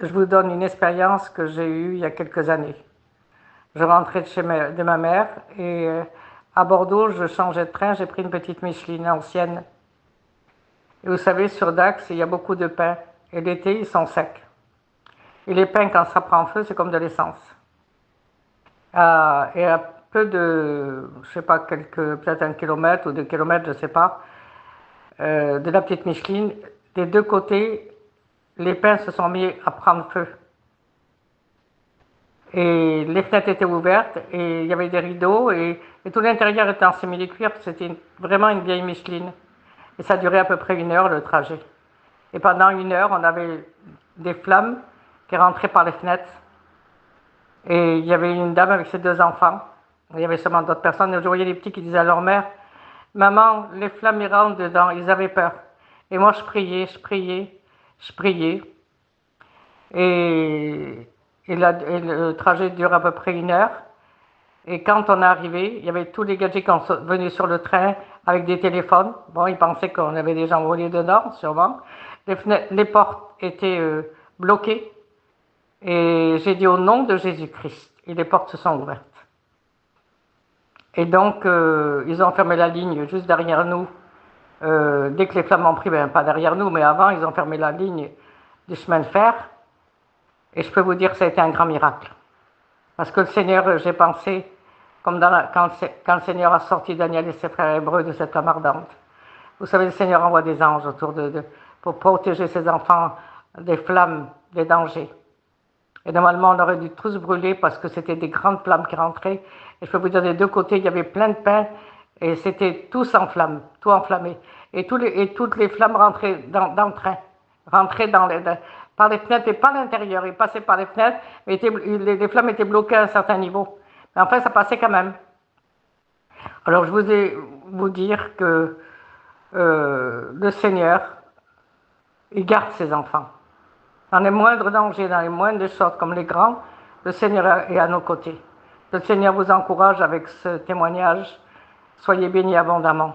Je vous donne une expérience que j'ai eue il y a quelques années. Je rentrais de ma mère et à Bordeaux, je changeais de train, j'ai pris une petite Micheline ancienne. Et vous savez, sur Dax, il y a beaucoup de pins. Et l'été, ils sont secs. Et les pins, quand ça prend feu, c'est comme de l'essence. Et à peu de, je sais pas, peut-être 1 kilomètre ou 2 kilomètres, je sais pas, de la petite Micheline, des deux côtés, les pins se sont mis à prendre feu. Et les fenêtres étaient ouvertes et il y avait des rideaux et tout l'intérieur était en simili-cuir. C'était vraiment une vieille Micheline. Et ça durait à peu près 1 heure le trajet. Et pendant 1 heure, on avait des flammes qui rentraient par les fenêtres. Et il y avait une dame avec ses 2 enfants. Il y avait seulement d'autres personnes. Et je voyais les petits qui disaient à leur mère, maman, les flammes ils rentrent dedans. Ils avaient peur. Et moi je priais, je priais, je priais. Et, et le trajet dure à peu près 1 heure. Et quand on est arrivé, il y avait tous les gadgets qui sont venus sur le train avec des téléphones. Bon, ils pensaient qu'on avait des gens volés dedans, sûrement. Les portes étaient bloquées. Et j'ai dit au nom de Jésus-Christ. Et les portes se sont ouvertes. Et donc, ils ont fermé la ligne juste derrière nous. Dès que les flammes ont pris, ben, pas derrière nous, mais avant, ils ont fermé la ligne du chemin de fer. Et je peux vous dire que ça a été un grand miracle. Parce que le Seigneur, j'ai pensé, comme quand le Seigneur a sorti Daniel et ses frères hébreux de cette flamme ardente. Vous savez, le Seigneur envoie des anges pour protéger ses enfants des flammes, des dangers. Et normalement, on aurait dû tous brûler parce que c'était des grandes flammes qui rentraient. Et je peux vous dire, des deux côtés, il y avait plein de pain et c'était tous en flammes, tout enflammé. Et toutes les flammes rentraient dans le train, rentraient par les fenêtres et pas l'intérieur. Ils passaient par les fenêtres, mais les flammes étaient bloquées à un certain niveau. Mais enfin, ça passait quand même. Alors, je voulais vous dire que le Seigneur, il garde ses enfants. Dans les moindres dangers, dans les moindres choses comme les grands, le Seigneur est à nos côtés. Le Seigneur vous encourage avec ce témoignage. Soyez bénis abondamment.